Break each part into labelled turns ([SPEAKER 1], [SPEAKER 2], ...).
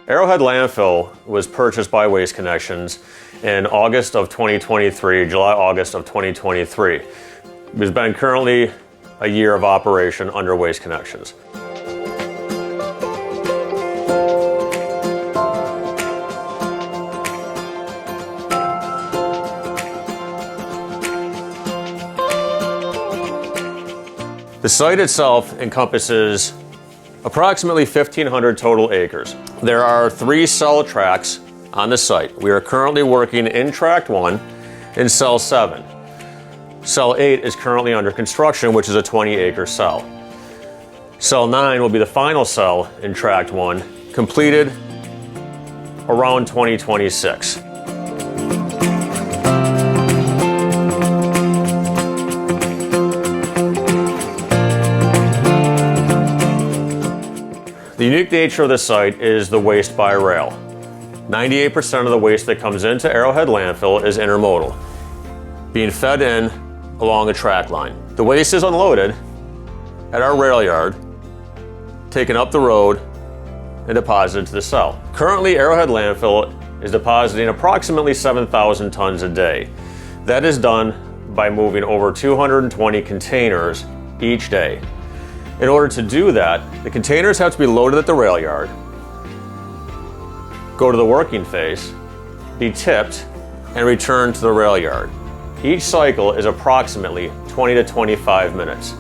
[SPEAKER 1] Arrowhead Landfill was purchased by Waste Connections in August of 2023, July-August of 2023. It has been currently a year of operation under Waste Connections. The site itself encompasses approximately 1,500 total acres. There are 3 cell tracks on the site. We are currently working in Tract 1 in Cell 7. Cell 8 is currently under construction, which is a 20-acre cell. Cell 9 will be the final cell in Tract 1, completed around 2026. The unique nature of the site is the waste by rail. 98% of the waste that comes into Arrowhead Landfill is intermodal, being fed in along a track line. The waste is unloaded at our rail yard, taken up the road, and deposited to the cell. Currently, Arrowhead Landfill is depositing approximately 7,000 tons a day. That is done by moving over 220 containers each day. In order to do that, the containers have to be loaded at the rail yard, go to the working phase, be tipped, and returned to the rail yard. Each cycle is approximately 20 to 25 minutes.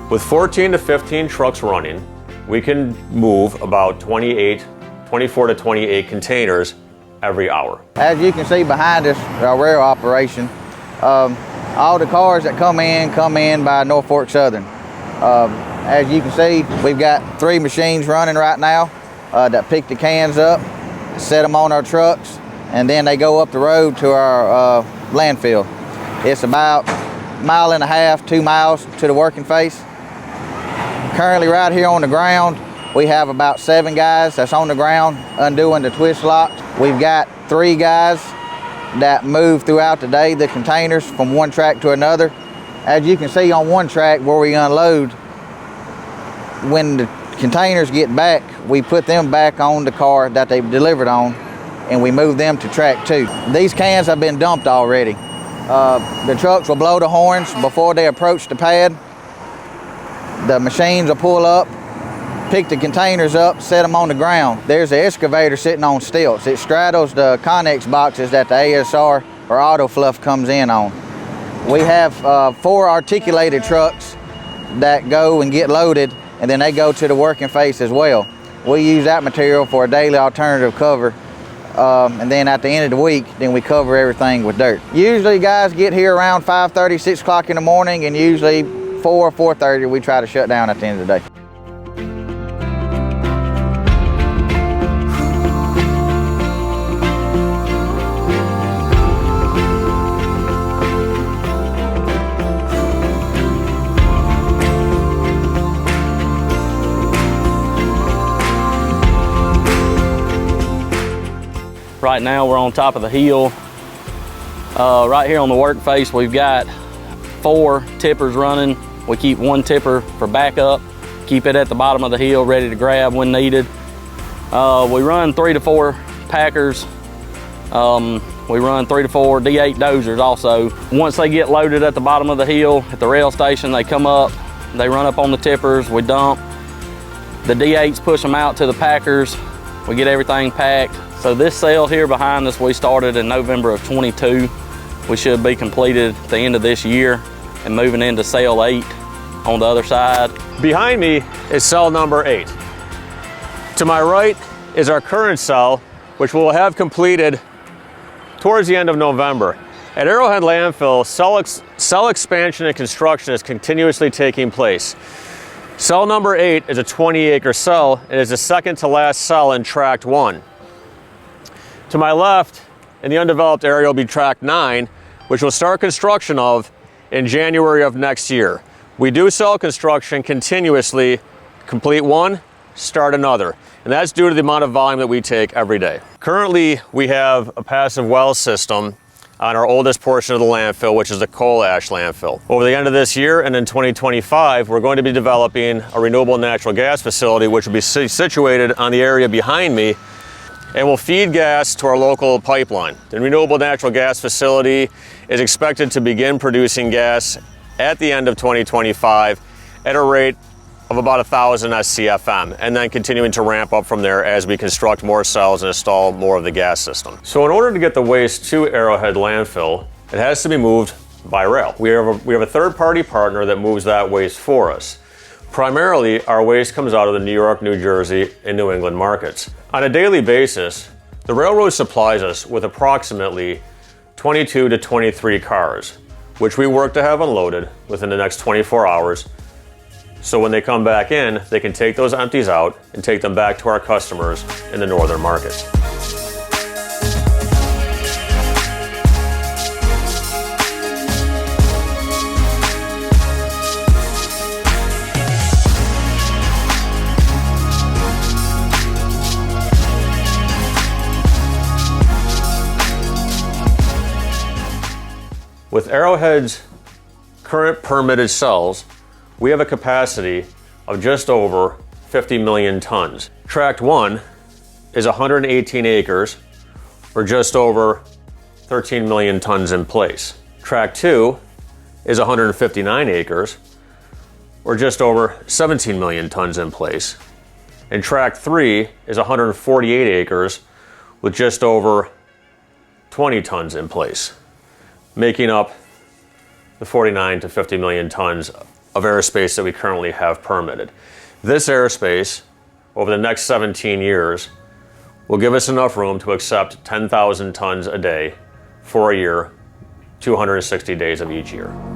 [SPEAKER 1] With 14 to 15 trucks running, we can move about 24 to 28 containers every hour.
[SPEAKER 2] As you can see behind us, our rail operation, all the cars that come in by Norfolk Southern. As you can see, we've got 3 machines running right now that pick the cans up, set them on our trucks, and then they go up the road to our landfill. It's about 1.5 miles, 2 miles to the working face. Currently right here on the ground, we have about 7 guys that's on the ground undoing the twist locks. We've got 3 guys that move throughout the day the containers from one track to another. As you can see on one track where we unload, when the containers get back, we put them back on the car that they've delivered on, and we move them to track 2. These cans have been dumped already. The trucks will blow the horns before they approach the pad. The machines will pull up, pick the containers up, set them on the ground. There's an excavator sitting on stilts. It straddles the Connex boxes that the ASR or Auto Fluff comes in on. We have 4 articulated trucks that go and get loaded, and then they go to the working face as well. We use that material for a daily alternative cover, and then at the end of the week, then we cover everything with dirt. Usually guys get here around 5:30, 6 o'clock in the morning, and usually 4:30 we try to shut down at the end of the day.
[SPEAKER 3] Right now we're on top of the hill. Right here on the work face, we've got 4 tippers running. We keep 1 tipper for backup, keep it at the bottom of the hill ready to grab when needed. We run 3 to 4 packers. We run 3 to 4 D8 dozers also. Once they get loaded at the bottom of the hill at the rail station, they come up, they run up on the tippers, we dump. The D8s push them out to the packers. We get everything packed. So this cell here behind us, we started in November of 22. We should be completed at the end of this year and moving into cell 8 on the other side.
[SPEAKER 1] Behind me is cell number 8. To my right is our current cell, which we'll have completed towards the end of November. At Arrowhead Landfill, cell expansion and construction is continuously taking place. Cell number 8 is a 20-acre cell. It is the second to last cell in Tract 1. To my left, in the undeveloped area, will be Tract 9, which we'll start construction of in January of next year. We do cell construction continuously, complete one, start another. And that's due to the amount of volume that we take every day. Currently, we have a passive well system on our oldest portion of the landfill, which is the coal ash landfill. Over the end of this year and in 2025, we're going to be developing a renewable natural gas facility, which will be situated on the area behind me and will feed gas to our local pipeline. The renewable natural gas facility is expected to begin producing gas at the end of 2025 at a rate of about 1,000 SCFM, and then continuing to ramp up from there as we construct more cells and install more of the gas system. So in order to get the waste to Arrowhead landfill, it has to be moved by rail. We have a third-party partner that moves that waste for us. Primarily, our waste comes out of the New York, New Jersey, and New England markets. On a daily basis, the railroad supplies us with approximately 22 to 23 cars, which we work to have unloaded within the next 24 hours. So when they come back in, they can take those empties out and take them back to our customers in the northern markets. With Arrowhead's current permitted cells, we have a capacity of just over 50 million tons. Tract 1 is 118 acres, or just over 13 million tons in place. Tract 2 is 159 acres, or just over 17 million tons in place. And Tract 3 is 148 acres, with just over 20 tons in place, making up the 49 to 50 million tons of airspace that we currently have permitted. This airspace, over the next 17 years, will give us enough room to accept 10,000 tons a day for a year, 260 days of each year.